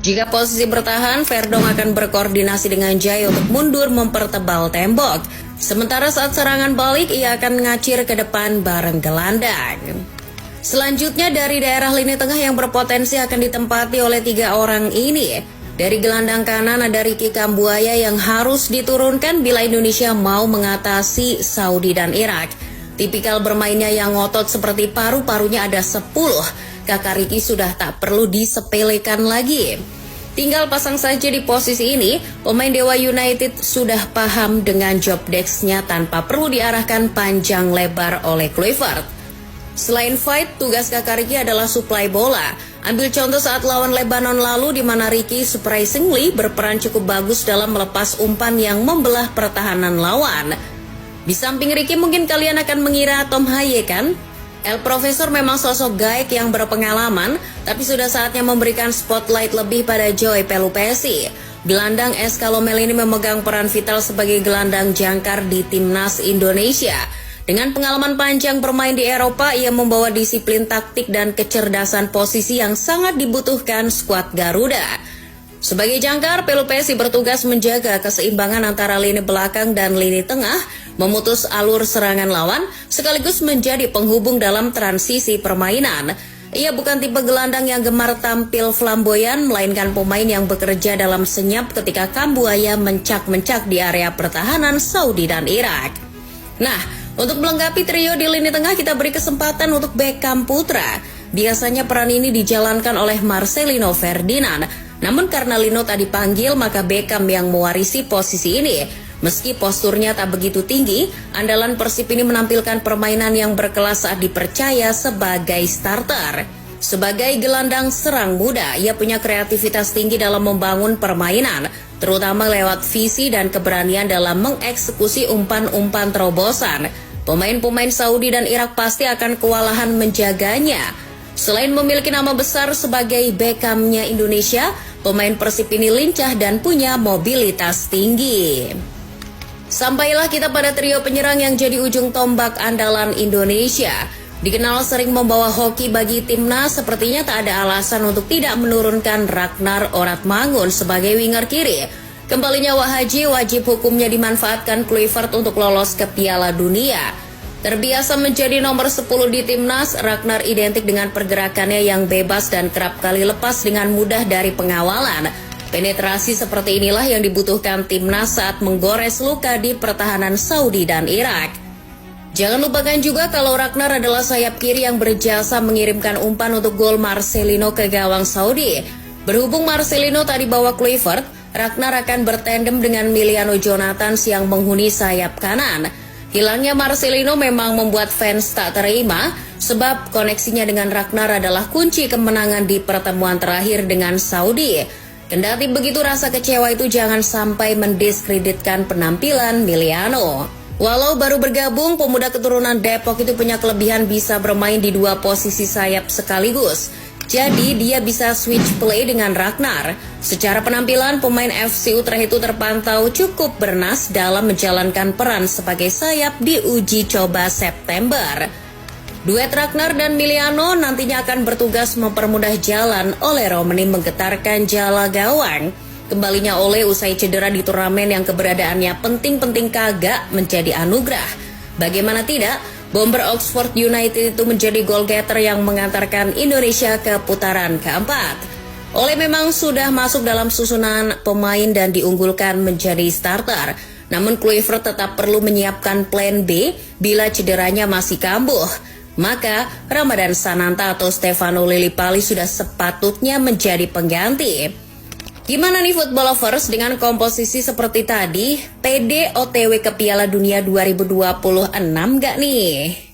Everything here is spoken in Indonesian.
Jika posisi bertahan, Verdong akan berkoordinasi dengan Jai untuk mundur mempertebal tembok. Sementara saat serangan balik, ia akan ngacir ke depan bareng gelandang. Selanjutnya dari daerah lini tengah yang berpotensi akan ditempati oleh 3 orang ini. Dari gelandang kanan ada Ricky Kambuaya yang harus diturunkan bila Indonesia mau mengatasi Saudi dan Irak. Tipikal bermainnya yang ngotot seperti paru-parunya ada 10. Kakak Ricky sudah tak perlu disepelekan lagi. Tinggal pasang saja di posisi ini, pemain Dewa United sudah paham dengan job desk-nya tanpa perlu diarahkan panjang lebar oleh Kluivert. Selain fight, tugas kakak Ricky adalah suplai bola. Ambil contoh saat lawan Lebanon lalu di mana Ricky surprisingly berperan cukup bagus dalam melepas umpan yang membelah pertahanan lawan. Di samping Ricky mungkin kalian akan mengira Tom Haye kan? El Profesor memang sosok gaek yang berpengalaman, tapi sudah saatnya memberikan spotlight lebih pada Joy Pelupesi. Gelandang SK Lomel ini memegang peran vital sebagai gelandang jangkar di Timnas Indonesia. Dengan pengalaman panjang bermain di Eropa, ia membawa disiplin taktik dan kecerdasan posisi yang sangat dibutuhkan skuad Garuda. Sebagai jangkar, Pelupesi bertugas menjaga keseimbangan antara lini belakang dan lini tengah, memutus alur serangan lawan, sekaligus menjadi penghubung dalam transisi permainan. Ia bukan tipe gelandang yang gemar tampil flamboyan, melainkan pemain yang bekerja dalam senyap ketika Kambuaya mencak-mencak di area pertahanan Saudi dan Irak. Nah, untuk melengkapi trio di lini tengah kita beri kesempatan untuk Beckham Putra. Biasanya peran ini dijalankan oleh Marcelino Ferdinand. Namun karena Lino tak dipanggil, maka Beckham yang mewarisi posisi ini. Meski posturnya tak begitu tinggi, andalan Persib ini menampilkan permainan yang berkelas saat dipercaya sebagai starter. Sebagai gelandang serang muda, ia punya kreativitas tinggi dalam membangun permainan, terutama lewat visi dan keberanian dalam mengeksekusi umpan-umpan terobosan. Pemain-pemain Saudi dan Irak pasti akan kewalahan menjaganya. Selain memiliki nama besar sebagai Beckham-nya Indonesia, pemain Persib ini lincah dan punya mobilitas tinggi. Sampailah kita pada trio penyerang yang jadi ujung tombak andalan Indonesia. Dikenal sering membawa hoki bagi timnas, sepertinya tak ada alasan untuk tidak menurunkan Ragnar Oratmangun sebagai winger kiri. Kembalinya Wah Haji, wajib hukumnya dimanfaatkan Kluivert untuk lolos ke Piala Dunia. Terbiasa menjadi nomor 10 di timnas, Ragnar identik dengan pergerakannya yang bebas dan kerap kali lepas dengan mudah dari pengawalan. Penetrasi seperti inilah yang dibutuhkan timnas saat menggores luka di pertahanan Saudi dan Irak. Jangan lupakan juga kalau Ragnar adalah sayap kiri yang berjasa mengirimkan umpan untuk gol Marcelino ke gawang Saudi. Berhubung Marcelino tak dibawa Kluivert, Ragnar akan bertandem dengan Miliano Jonathans yang menghuni sayap kanan. Hilangnya Marcelino memang membuat fans tak terima, sebab koneksinya dengan Ragnar adalah kunci kemenangan di pertemuan terakhir dengan Saudi. Kendati begitu, rasa kecewa itu jangan sampai mendiskreditkan penampilan Miliano. Walau baru bergabung, pemuda keturunan Depok itu punya kelebihan bisa bermain di 2 posisi sayap sekaligus. Jadi dia bisa switch play dengan Ragnar. Secara penampilan, pemain FC Utrecht itu terpantau cukup bernas dalam menjalankan peran sebagai sayap di uji coba September. Duet Ragnar dan Miliano nantinya akan bertugas mempermudah jalan oleh Romani menggetarkan jala gawang. Kembalinya Ole usai cedera di turnamen yang keberadaannya penting-penting kagak menjadi anugerah. Bagaimana tidak, bomber Oxford United itu menjadi goal getter yang mengantarkan Indonesia ke putaran keempat. Ole memang sudah masuk dalam susunan pemain dan diunggulkan menjadi starter. Namun Kluivert tetap perlu menyiapkan plan B bila cederanya masih kambuh. Maka Ramadan Sananta atau Stefano Lillipali sudah sepatutnya menjadi pengganti. Gimana nih football lovers dengan komposisi seperti tadi? PD OTW ke Piala Dunia 2026 gak nih?